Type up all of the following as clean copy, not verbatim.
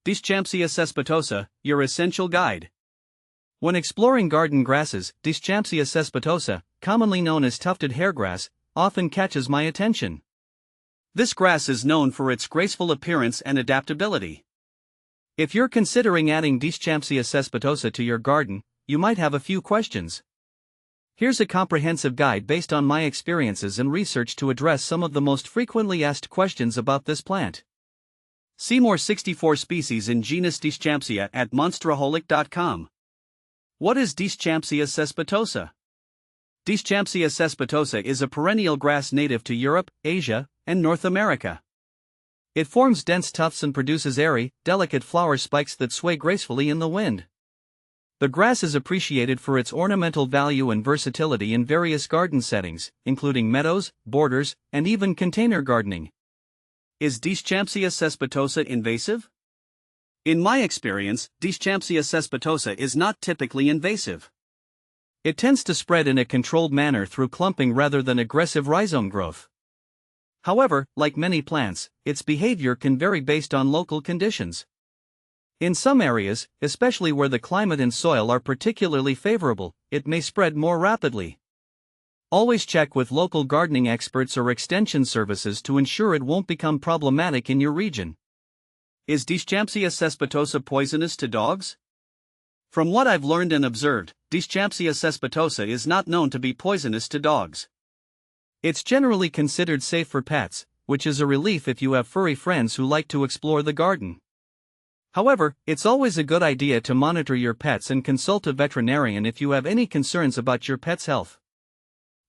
Deschampsia cespitosa, your essential guide. When exploring garden grasses, Deschampsia cespitosa, commonly known as tufted hairgrass, often catches my attention. This grass is known for its graceful appearance and adaptability. If you're considering adding Deschampsia cespitosa to your garden, you might have a few questions. Here's a comprehensive guide based on my experiences and research to address some of the most frequently asked questions about this plant. See more 64 species in genus Deschampsia at monsteraholic.com. What is Deschampsia cespitosa? Deschampsia cespitosa is a perennial grass native to Europe, Asia, and North America. It forms dense tufts and produces airy, delicate flower spikes that sway gracefully in the wind. The grass is appreciated for its ornamental value and versatility in various garden settings, including meadows, borders, and even container gardening. Is Deschampsia cespitosa invasive? In my experience, Deschampsia cespitosa is not typically invasive. It tends to spread in a controlled manner through clumping rather than aggressive rhizome growth. However, like many plants, its behavior can vary based on local conditions. In some areas, especially where the climate and soil are particularly favorable, it may spread more rapidly. Always check with local gardening experts or extension services to ensure it won't become problematic in your region. Is Deschampsia cespitosa poisonous to dogs? From what I've learned and observed, Deschampsia cespitosa is not known to be poisonous to dogs. It's generally considered safe for pets, which is a relief if you have furry friends who like to explore the garden. However, it's always a good idea to monitor your pets and consult a veterinarian if you have any concerns about your pet's health.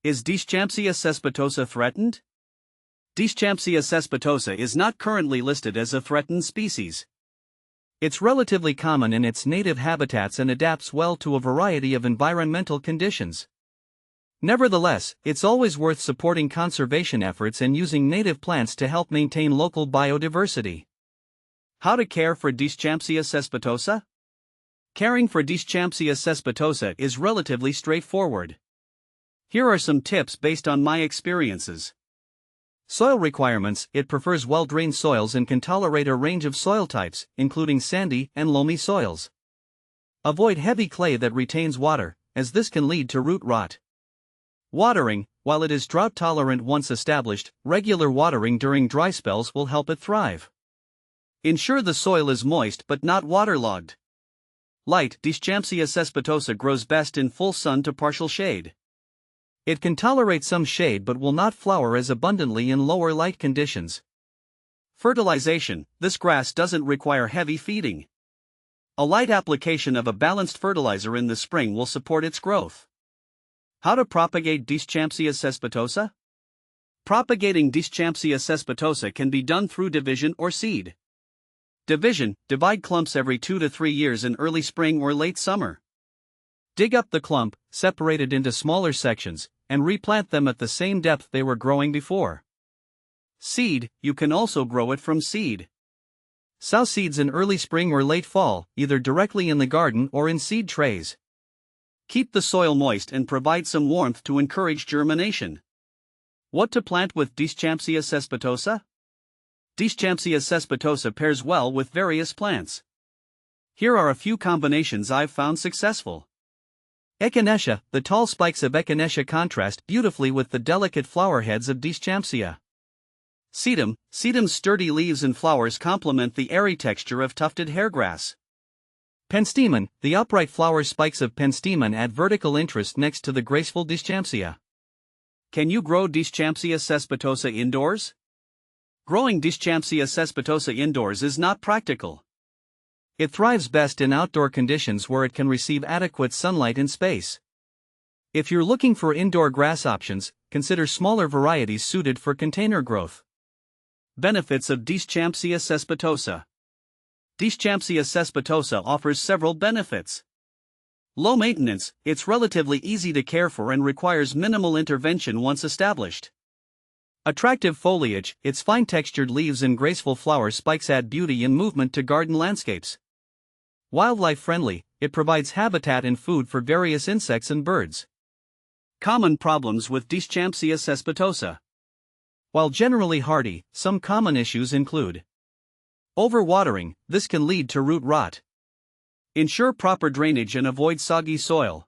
Is Deschampsia cespitosa threatened? Deschampsia cespitosa is not currently listed as a threatened species. It's relatively common in its native habitats and adapts well to a variety of environmental conditions. Nevertheless, it's always worth supporting conservation efforts and using native plants to help maintain local biodiversity. How to care for Deschampsia cespitosa? Caring for Deschampsia cespitosa is relatively straightforward. Here are some tips based on my experiences. Soil requirements: it prefers well-drained soils and can tolerate a range of soil types, including sandy and loamy soils. Avoid heavy clay that retains water, as this can lead to root rot. Watering: while it is drought-tolerant once established, regular watering during dry spells will help it thrive. Ensure the soil is moist but not waterlogged. Light: Deschampsia cespitosa grows best in full sun to partial shade. It can tolerate some shade but will not flower as abundantly in lower light conditions. Fertilization: this grass doesn't require heavy feeding. A light application of a balanced fertilizer in the spring will support its growth. How to propagate Deschampsia cespitosa? Propagating Deschampsia cespitosa can be done through division or seed. Division: divide clumps every 2 to 3 years in early spring or late summer. Dig up the clump, separate it into smaller sections, and replant them at the same depth they were growing before. Seed: you can also grow it from seed. Sow seeds in early spring or late fall, either directly in the garden or in seed trays. Keep the soil moist and provide some warmth to encourage germination. What to plant with Deschampsia cespitosa? Deschampsia cespitosa pairs well with various plants. Here are a few combinations I've found successful. Echinacea: the tall spikes of Echinacea contrast beautifully with the delicate flower heads of Deschampsia. Sedum: sedum's sturdy leaves and flowers complement the airy texture of tufted hairgrass. Penstemon: the upright flower spikes of Penstemon add vertical interest next to the graceful Deschampsia. Can you grow Deschampsia cespitosa indoors? Growing Deschampsia cespitosa indoors is not practical. It thrives best in outdoor conditions where it can receive adequate sunlight and space. If you're looking for indoor grass options, consider smaller varieties suited for container growth. Benefits of Deschampsia cespitosa. Deschampsia cespitosa offers several benefits. Low maintenance: it's relatively easy to care for and requires minimal intervention once established. Attractive foliage: its fine-textured leaves and graceful flower spikes add beauty and movement to garden landscapes. Wildlife friendly: it provides habitat and food for various insects and birds. Common problems with Deschampsia cespitosa. While generally hardy, some common issues include Overwatering, this can lead to root rot. Ensure proper drainage and avoid soggy soil.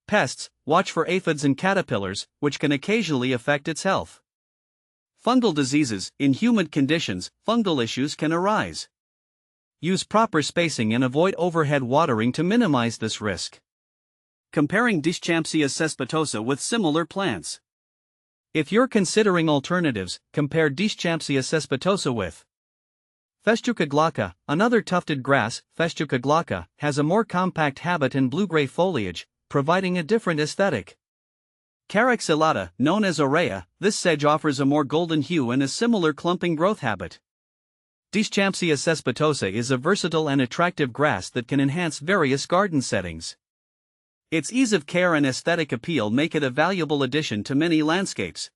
Pests, watch for aphids and caterpillars, which can occasionally affect its health. Fungal diseases, in humid conditions, fungal issues can arise. Use proper spacing and avoid overhead watering to minimize this risk. Comparing Deschampsia cespitosa with similar plants. If you're considering alternatives, compare Deschampsia cespitosa with Festuca glauca. Another tufted grass, Festuca glauca, has a more compact habit and blue-gray foliage, providing a different aesthetic. Carex elata, known as aurea, this sedge offers a more golden hue and a similar clumping growth habit. Deschampsia cespitosa is a versatile and attractive grass that can enhance various garden settings. Its ease of care and aesthetic appeal make it a valuable addition to many landscapes.